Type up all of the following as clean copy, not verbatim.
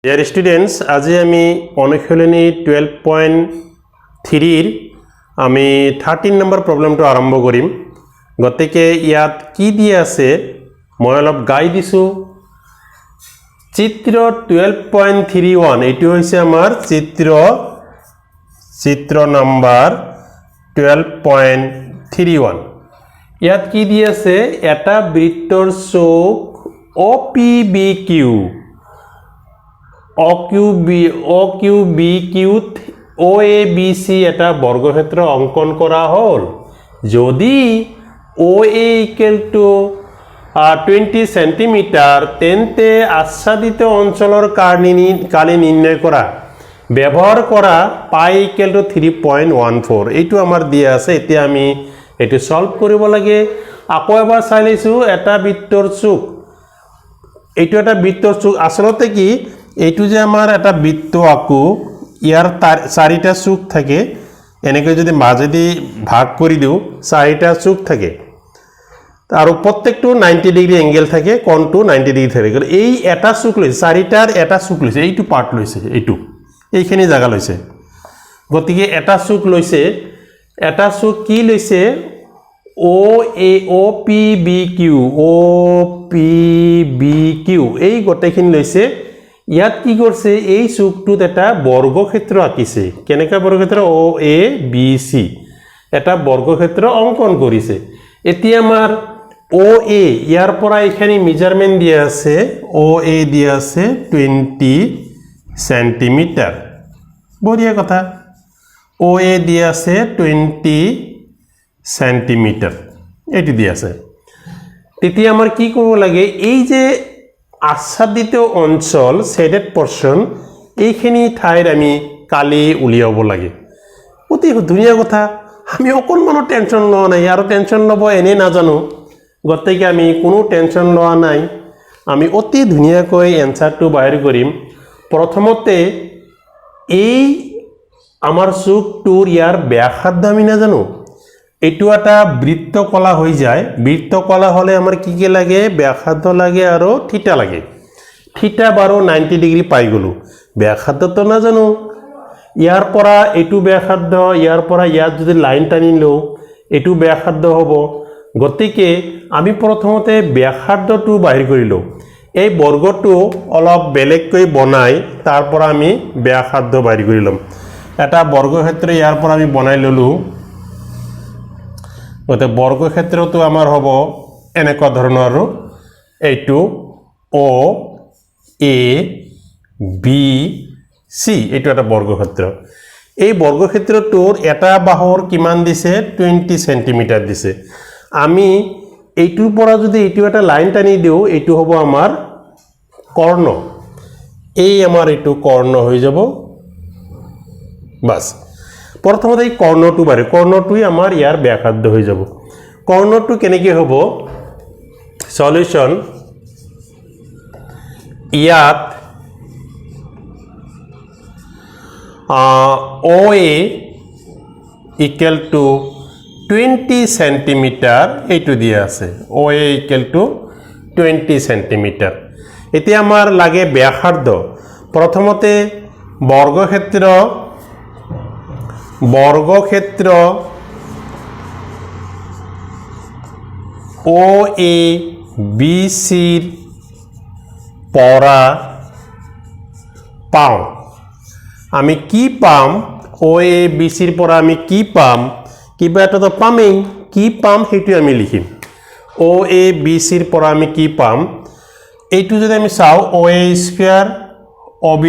Dear students, আজি আমি অনুশীলনী 12.3 আমি 13 নম্বৰ প্ৰব্লেমটো আৰম্ভ কৰিম। গতিকে ইয়াত কি দিয়া আছে মই অলপ গাই দিছোঁ। চিত্ৰ 12.31 এইটো হৈছে আমাৰ চিত্ৰ নম্বৰ 12.31। ইয়াত কি দিয়া আছে, এটা বৃত্তৰ চুক OPBQ OQBQত OABC এটা বৰ্গক্ষেত্ৰ অঙ্কন কৰা হল। যদি OA = 20 সেন্টিমিটাৰ তেন্তে আচ্ছাদিত অঞ্চলৰ কালি নির্ণয় করা ব্যবহার করা পাই = 3.14 এইটো আমার দিয়া আছে। এতিয়া আমি এটো সলভ কৰিব লাগে। আকৌ এবাৰ চাই লৈছো, এটা বৃত্তৰ চুক, এইটো এটা বৃত্তৰ চুক আসলতে কি এইটো যে আমাৰ এটা বৃত্ত আকো ইয়াৰ চাৰিটা চুক থাকে, এনেকৈ যদি মাজেদি ভাগ কৰি দিও চাৰিটা চুক থাকে আৰু প্ৰত্যেকটো 90 ডিগ্ৰী এংগেল থাকে, কোণটো 90 ডিগ্ৰী থাকে। এই এটা চুক লৈছে, চাৰিটাৰ এটা চুক লৈছে, এইটো পাৰ্ট লৈছে, এইখিনি জায়গা লৈছে। গতিকে এটা চুক লৈছে, এটা চুক কি লৈছে OPBQ এই গোটেইখিনি লৈছে। ইয়াত কি করছে, এই চুকটোত এটা বর্গক্ষেত্র আঁকিছে। কেনেকা বর্গক্ষেত্র OABC এটা বর্গক্ষেত্র অঙ্কন করিছে। এতিয়া আমার OA ইয়ার পৰা এখানে মেজারমেন্ট দিয়া আছে, OA দিয়া আছে 20 সেন্টিমিটার। বঢ়িয়া কথা, OA দিয়া আছে 20 সেন্টিমিটার, এটি দিয়া আছে। তেতিয়া আমার কি করব লাগে, এই যে আচ্ছাদিত অঞ্চল শেডেড পোর্শন এইখিনি ঠাইৰ আমি কালি উলিয়াব লাগে। অতি ধুনীয়া কথা, আমি অকণমানো টেনশ্যন লোৱা নাই, আৰু টেনশ্যন ল'ব এনেই নাজানো। গতিকে আমি কোনো টেনশ্যন লোৱা নাই, আমি অতি ধুনীয়াকৈ এনচাৰটো বাহিৰ কৰিম। প্ৰথমতে এই আমাৰ চুকটোৰ ইয়াৰ ব্যাসাৰ্ধ আমি নাজানো। এইটো এটা বৃত্ত কলা হৈ যায়। বৃত্ত কলা হলে আমাৰ কি কি লাগে, ব্যাসাৰ্ধ লাগে আৰু থিটা লাগে। থিটা বাৰু 90 ডিগ্ৰী পাই গলো, ব্যাসাৰ্ধটো নাজানো। ইয়াৰ পৰা এইটো ব্যাসাৰ্ধ, ইয়াৰ পৰা ইয়াত যদি লাইন টানি লওঁ এইটো ব্যাসাৰ্ধ হ'ব। গতিকে আমি প্ৰথমতে ব্যাসাৰ্ধটো বাহিৰ কৰি লওঁ। এই বৰ্গটো অলপ বেলেগকৈ বনাই তাৰ পৰা আমি ব্যাসাৰ্ধ বাহিৰ কৰি ল'ম। এটা বৰ্গক্ষেত্ৰ ইয়াৰ পৰা আমি বনাই ললোঁ। গতে বৰ্গক্ষেত্ৰটো আমাৰ হব এনেকুৱা ধৰণৰ, আৰু এইটো OABC এইটো এটা বৰ্গক্ষেত্ৰ। এই বৰ্গক্ষেত্ৰটোৰ এটা বাহুৰ কিমান দিছে, 20 সেন্টিমিটাৰ দিছে। আমি এইটোৰ পৰা যদি এইটো এটা লাইন টানি দিওঁ এইটো হ'ব আমাৰ কৰ্ণ। এই আমাৰ এইটো কৰ্ণ হৈ যাব। বাস, প্রথমতে এই কর্ণটো বাড়ে, কর্ণটোই আমার ইয়ার ব্যাসার্ধ হয়ে যাব। কর্ণটো কেনেকে হব, সলিউশন ইয়াত OA = 20 সেন্টিমিটার এইটো দিয়া আছে। OA = 20 centimetre. এতিয়া আমার লাগে ব্যাসার্ধ। প্রথমতে বর্গক্ষেত্র OABC পৰা পাওঁ। আমি কি পাম, OABC পৰা আমি কি পাম, কিবা এটা তো পামেই। কি পাম সেইটো আমি লিখিম। OABC পৰা আমি কি পাম, এইটো যদি আমি চাওঁ OA² OB²,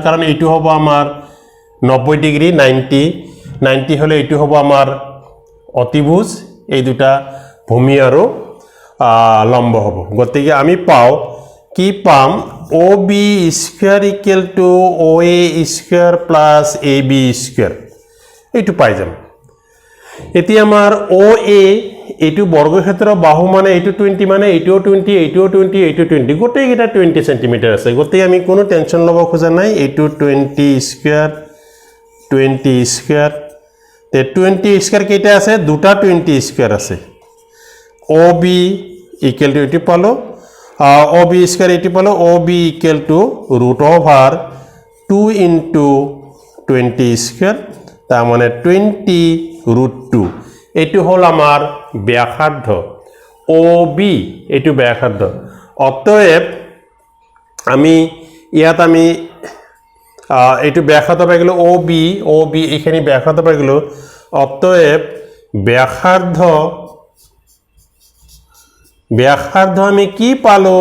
কাৰণ এইটো হ'ব আমাৰ 90 ডিগ্ৰী, 90 হলে এইটো হ'ব আমাৰ অতিভুজ, এই দুটা ভূমি আৰু লম্ব হ'ব। গতিকে আমি পাওঁ কি পাম, OB² = OA² + AB², এইটো পাই যাম। এতিয়া আমাৰ OA এইটো বর্গক্ষেত্র বাহু মানে এইটো 20, মানে এইটোও 20, এইটোও 20, এইটো 20, গোটেইকেইটা 20 সেন্টিমিটার আছে। গতিকে আমি কোনো টেনশ্যন ল'ব খোজা নাই। এইটো 20² তে 20² কেইটা আছে, দুটা 20² আছে। OB = এইটো পালো, ও বি স্কোয়ার এটি পেল O B equal to root over 2 into 20 square, তার মানে 20√2। এটি হল আমার ব্যাসার্ধ ও বি, এটি ব্যাসার্ধ। অতএব আমি ইয়াত আমি এইটো ব্যাসার্ধ পাই গেল ও বি এখানে ব্যাসার্ধ পাই গেল। অতএব ব্যাসার্ধ আমি কি পালো,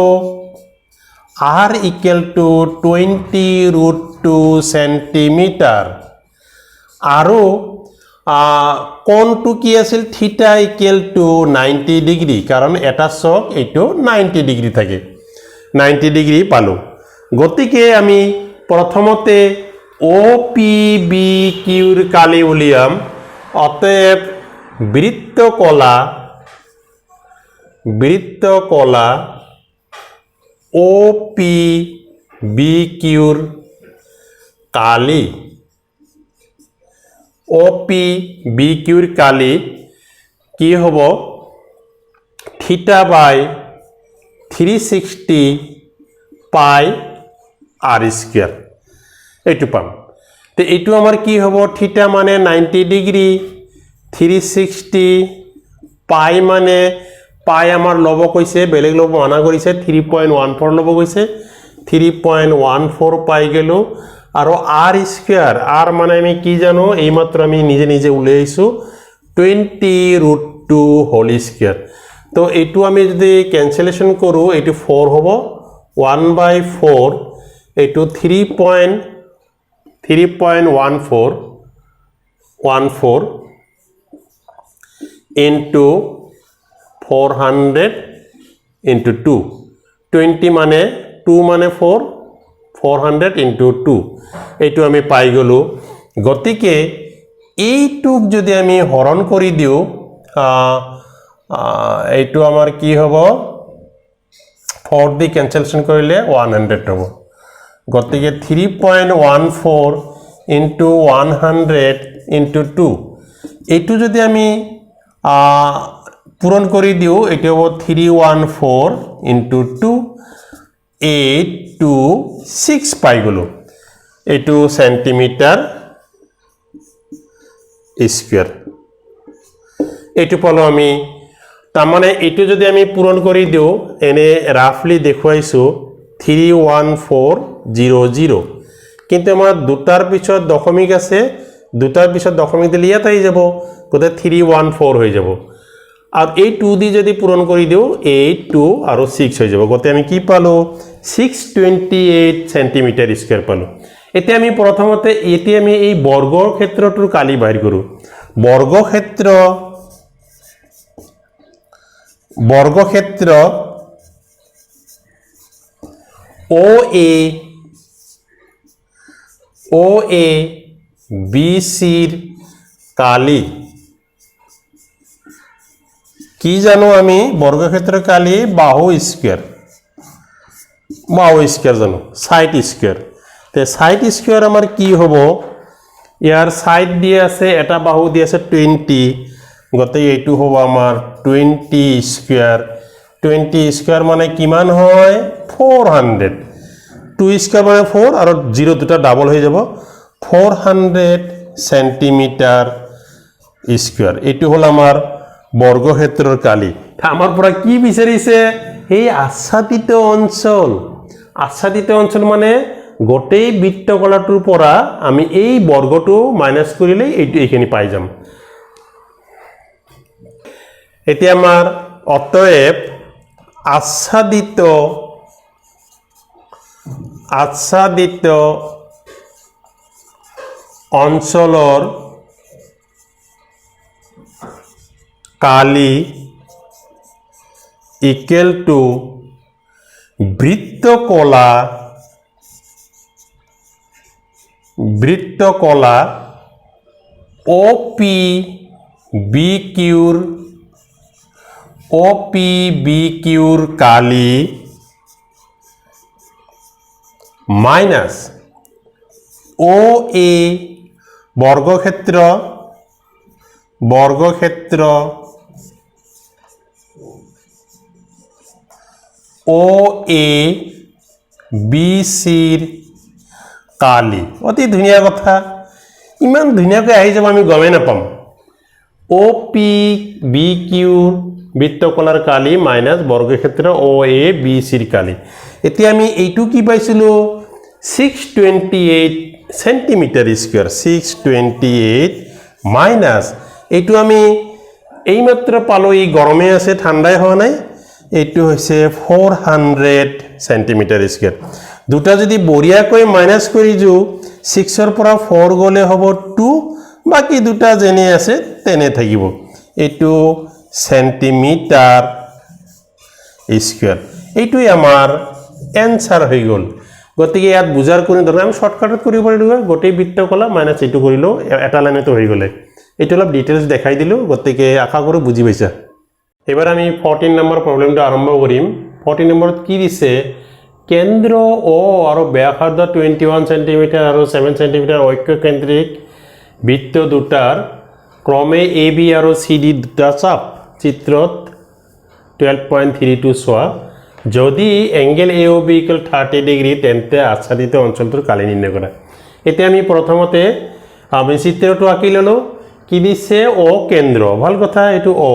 আর ইকুয়াল টু 20√2 সেন্টিমিটার। আৰু কোণটো কি আছিল, থিটা ইকুয়াল টু 90 ডিগ্ৰী, কাৰণ এটা চক এইটো 90 ডিগ্ৰী থাকে, 90 ডিগ্ৰী পালো। গতিকে আমি প্ৰথমতে ও পি বি কিউৰ কালি উলিয়াম। অতএব বৃত্তকলা ও পি বি কিউর কালি, ও পি বি কিউর কালি কি হব, থিটা বাই 360 পাই আর স্কোয়ার, এইটো পাম। তো এইটো আমার কি হব, থিটা মানে 90 ডিগ্রি, 360 পাই মানে পাই আমার লব কৈছে, বেলেগ লব মানা কৰিছে, 3.14 লব কৈছে, 3.14 পাই গেল। আৰু আর স্কোয়ার, আর মানে আমি কি জানো, এইমাত্র আমি নিজে নিজে উলিয়াইছো 20√2 হোল স্কোয়ার। তো এইটো আমি যদি ক্যান্সেলেশন কৰো, এইটো 4 হব, 1/4, এইটো 3.14 into 400 into 2, 20 মানে 2 মানে 4, 400 into 2, এইটো আমি পাই গলো। গতিকে এইটুক যদি আমি হরণ কৰি দিও, এইটো আমাৰ কি হ'ব, 4 দি ক্যান্সেলেশন কৰিলে 100 হ'ব। গতিকে 3.14 into 100 into 2, এইটো যদি আমি পূরণ কৰি দিও, এইটো হ'ব 314 into 2, 826 পাই গলো, এইটো সেন্টিমিটার স্কোয়ার। এইটো পালো আমি। তার মানে এইটো যদি আমি পূরণ কৰি দিও, এনে ৰাফলি দেখুৱাইছো 31400, কিন্তু আমার দুটার পিছত দশমিক আছে, দুটার পিছত দশমিক দিলে ইয়াত আহি যাব, গতিকে 314 হয়ে যাব। আর এই 2 দি যদি পূরণ কৰি দিও, 8, 2 আৰু 6 হয়ে যাব। গতিকে আমি কি পালো, 628 সেন্টিমিটাৰ স্কোয়াৰ পালো। এতিয়া আমি প্ৰথমতে আমি এই বৰ্গক্ষেত্ৰটোৰ কালি বাহিৰ কৰো। বর্গক্ষেত্র ও এ বি সির কালি কি জানো আমি, বর্গক্ষেত্র কালি বাহু স্কোয়ার জানো, সাইড স্কোয়ার। তে সাইড স্কোয়ার আমার কি হব, ইয়ার সাইড দিয়ে আছে, এটা বাহু দিয়ে আছে 20, গতিকে এইটো হব আমার 20 স্কোয়ার। 20 স্কোয়ার মানে কিমান হয়, 400, 2 স্কোয়ার মানে 4 আর 0 দুটা ডাবল হয়ে যাব, 400 সেন্টিমিটার স্কোয়ার। এইটো হল আমার বর্গক্ষেত্রর কালি। আমার পৰা কি বিচাৰিছে, এই আচ্ছাদিত অঞ্চল মানে গোটেই বৃত্তকলাটোৰ পৰা আমি এই বৰ্গটো মাইনাস কৰিলে এইটো এইখিনি পাই যাম। এতিয়া আমাৰ অতএব আচ্ছাদিত অঞ্চলৰ কালি ইকুয়াল টু বৃত্তকলা ও পি বি কিউৰ কালি মাইনাস ও এ বৰ্গক্ষেত্ৰ ও এ বি চিৰ কালি অতি ধুনীয়া কথা ইমান ধুনীয়াকৈ আহি যাব আমি গমেই নাপাম ও P B কিউৰ বৃত্তকলাৰ Kali minus বৰ্গক্ষেত্ৰ O A B চিৰ কালি এতিয়া আমি এইটো কি পাইছিলোঁ 628 সেন্টিমিটার স্কোয়ার 628 মাইনাস এইটো আমি এইমাত্র পালো এই গরমে আছে ঠান্ডায় হওয়া নাই এইটো হইছে 400 সেন্টিমিটার স্কোয়ার দুটা যদি বঢ়িয়াকৈ মাইনাস কৰি দিও 6 ৰ পৰা 4 গলে হ'ব 2 বাকি দুটা যেনে আছে তেনে থাকিব এইটো সেন্টিমিটার স্কোয়ার এইটোই আমাৰ এনসাৰ হৈ গল গতিকে ইয়াত বুজাৰ কোনো ধৰণৰ আমি শৰ্টকাটত কৰিব পাৰিলো গোটেই বৃত্তকলা মাইনাস এইটো কৰিলো এটা লাইনতে হৈ গলে এইটো অলপ ডিটেইলছ দেখাই দিলো গতিকে আশা কৰো বুজি পাইছা এবাৰ আমি 14 নম্বৰ প্ৰবলেমটো আৰম্ভ কৰিম 14 নম্বৰত কি দিছে কেন্দ্ৰ ও আৰু ব্যাসাৰ্ধ 21 সেন্টিমিটাৰ আৰু 7 সেন্টিমিটাৰ ঐক্যকেন্দ্ৰিক বৃত্ত দুটাৰ ক্ৰমে এ বি আৰু সি ডি দুটা চাপ চিত্ৰত 12.32 চোৱা যদি এঙ্গেল এ ও বি ইকুয়াল 30 ডিগ্ৰি তেন্তে আচ্ছাদিত অঞ্চলটোৰ কালি নিৰ্ণয় কৰা এতিয়া আমি প্ৰথমতে আমি চিত্ৰটো আঁকি ললো কি দিছে ও কেন্দ্ৰ ভাল কথা এইটো ও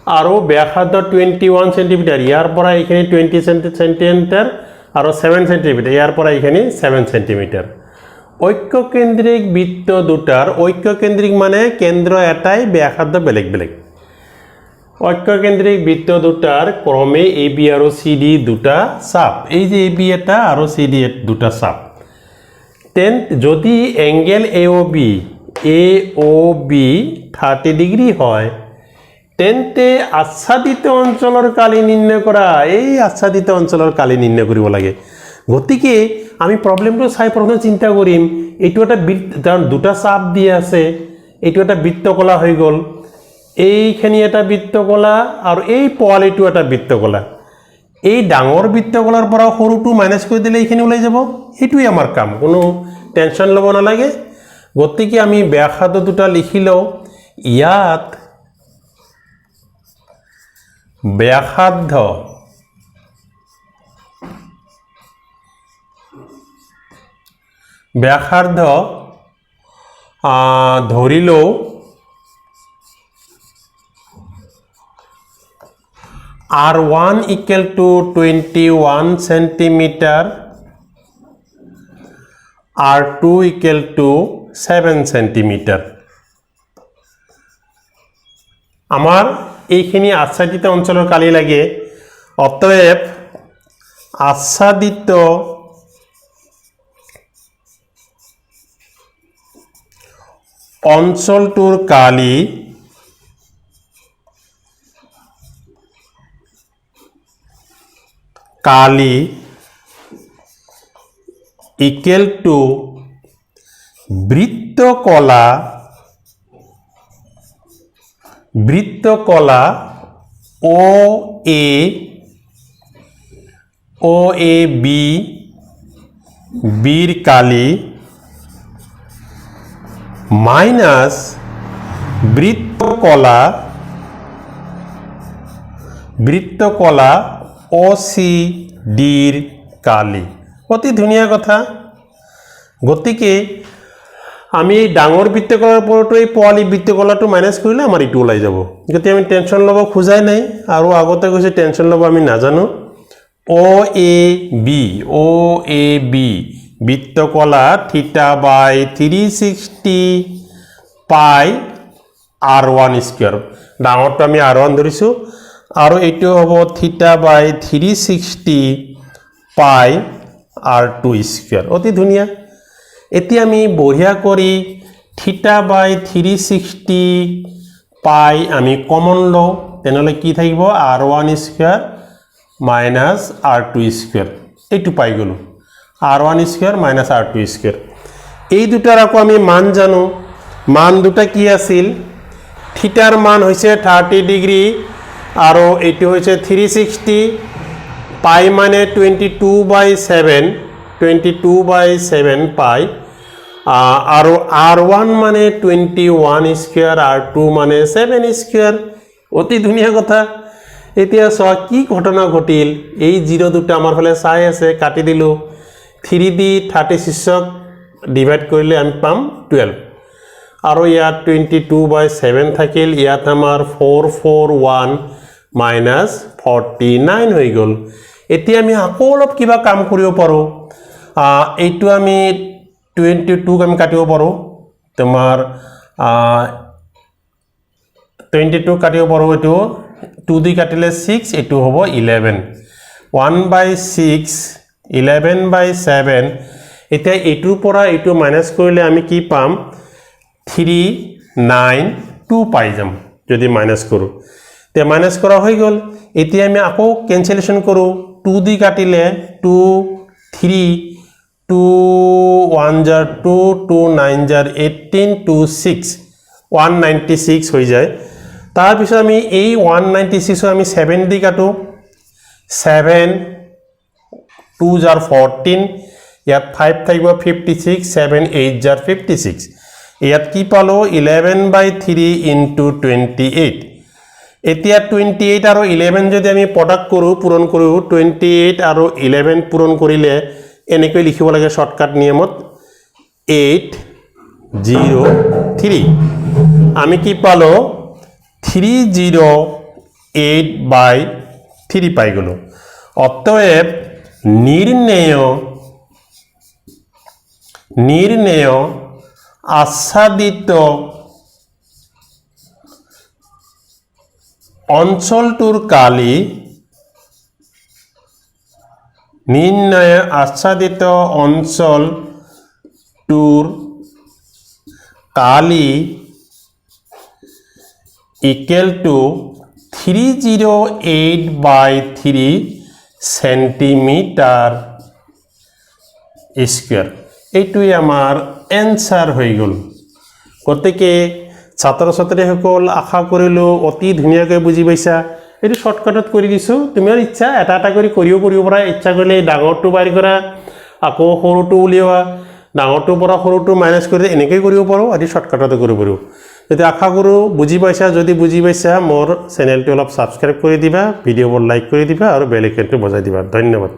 আৰু ব্যাসাৰ্ধ 21 সেন্টিমিটাৰ ইয়াৰ পৰা এইখিনি 20 সেন্টিমিটাৰ আৰু 7 সেন্টিমিটাৰ ইয়াৰ পৰা এইখিনি 7 সেন্টিমিটাৰ ঐক্যকেন্দ্ৰিক বৃত্ত দুটাৰ ঐক্যকেন্দ্ৰিক মানে কেন্দ্ৰ এটাই ব্যাসাৰ্ধ বেলেগ বেলেগ ঐক্যকেন্দ্রিক বৃত্ত দুটার ক্রমে A B are C D দুটা চাপ এই যে এ বি এটা আর সি ডি দুটা চাপ তেন যদি এঙ্গেল এ ও বি 30 ডিগ্রি হয় তেন্তে আচ্ছাদিত অঞ্চলৰ কালি নিৰ্ণয় কৰা এই আচ্ছাদিত অঞ্চলৰ কালি নিৰ্ণয় কৰিব লাগে গতিকে আমি প্ৰবলেমটো চাই প্ৰথমে চিন্তা কৰিম এইটো এটা দুটা চাপ দিয়া আছে এইটো এটা বৃত্তকলা হৈ গল এইখানি এটা বৃত্তকলা আৰু এই পোৱালিটো এটা বৃত্তকলা এই ডাঙৰ বৃত্তকলাৰ পৰা সৰুটো মাইনাস কৰি দিলে এইখানি ওলাই যাব এইটোই আমাৰ কাম কোনো টেনশন লব নালাগে গতিকে আমি ব্যাসাৰ্ধ দুটা লিখি লও ইয়াত ব্যাসাৰ্ধ ধৰি লও R1 equal to 21 centimeter R2 equal to 7 centimeter আমার এইখিনি আচ্ছাদিত অঞ্চলৰ কালি লাগে অতএব আচ্ছাদিত অঞ্চলটোৰ কালি কালি ইকুয়াল টু বৃত্তকলা ও এ বি বির কালি মাইনাস বৃত্তকলা ও সি ডির কালি অতি ধুনীয়া কথা গতিকে আমি এই ডাঙৰ বৃত্তকলাৰ ওপৰতো এই পোৱালি বৃত্তকলাটো মাইনাস কৰিলে আমাৰ ইটো ওলাই যাব গতিকে আমি টেনশন লব খোজাই নাই আৰু আগতে কৈছে টেনশন লব আমি নাজানো ও এ বি বৃত্তকলা θ/360 পাই r1 স্কয়ার ডাঙৰটো আমি r1 ধৰিছো আৰু এইটো হ'ব θ/360 পাই r2 স্কয়াৰ অতি ধুনীয়া এতিয়া আমি বঢ়িয়া কৰি θ/360 পাই আমি কমন লওঁ তেনেহলে কি থাকিব r1 square minus r2 square এইটো পাই গলো r1 square minus r2 square এই দুটাৰ আকৌ আমি মান জানো মান দুটা কি আছিল থিটাৰ মান হৈছে 30 ডিগ্ৰী আৰু এইটো হৈছে 360 পাই মানে 22/7 পাই আৰু r1 মানে 21 স্কয়াৰ r2 মানে 7 স্কয়াৰ অতি ধুনীয়া কথা এতিয়া চোৱা কি ঘটনা ঘটিল এই 0 দুটা আমাৰ ফালে চাই আছে কাটি দিলো 3 দি 36ক ডিভাইড কৰিলে আমি পাম 12 আৰু ইয়াত 22/7 থাকিল ইয়াত আমাৰ 441 minus 49 হৈ গল এতিয়া আমি আকৌ অলপ কিবা কাম কৰিব পাৰো এইটো আমি 22 আমি কাটিব পাৰো তোমাৰ 22 কাটিব পাৰো এটো 2 দি কাটিলে 6 এটো হ'ব 11 1/6 11/7 এতিয়া এটোৰ পৰা এটো মাইনাস কৰিলে আমি কি পাম 392 পাই যাম যদি মাইনাস কৰো তে মাইনাস কৰা হৈ গল এতিয়া আমি আকৌ ক্যান্সেলেশন কৰো 2 দি কাটিলে 2 3 2 1 jar 2 2 9 jar 18 2 6 196 হৈ যায় তাৰ পিছত আমি এই 196 আমি 7 দি কাটো 7 2 jar 14 ইয়াত 5 থাকিব 56 7 8 jar 56 ইয়াত কি পালো 11/3 into 28 এতিয়া 28 আৰু 11 যদি আমি প্ৰডাক্ট কৰো পূৰণ কৰো 28 আৰু 11 পূৰণ কৰিলে এনেকৈ লিখিব লাগে শৰ্টকাট নিয়মত 803 আমি কি পালো 308/3 পাই গলো অতএব নির্ণেয় আচ্ছাদিত অঞ্চলটোৰ কালি নিৰ্ণয় আচ্ছাদিত অঞ্চলটোৰ কালি equal to 308/3 সেন্টিমিটাৰ স্কয়াৰ এইটোই আমাৰ এনসাৰ হৈ গল গতিকে ছাত্ৰ ছাত্ৰীসকল আশা কৰিলো অতি ধুনীয়াকৈ বুজি পাইছা এটো শৰ্টকাটত কৰি দিছো তোমাৰ ইচ্ছা এটা এটা কৰি কৰিব পৰা ইচ্ছা কৰিলে ডাঙৰটো বাইৰ কৰা আকৌ সৰুটো উলিওৱা ডাঙৰটো পৰা সৰুটো মাইনাস কৰি এনেকৈ কৰিব পাৰো আদি শৰ্টকাটতে কৰিব পাৰো যদি আশা কৰো বুজি পাইছা যদি বুজি পাইছা মোৰ চেনেলটো অলপ সাবস্ক্ৰাইব কৰি দিবা ভিডিঅ'বোৰ লাইক কৰি দিবা আৰু বেল আইকনটো বজাই দিবা ধন্যবাদ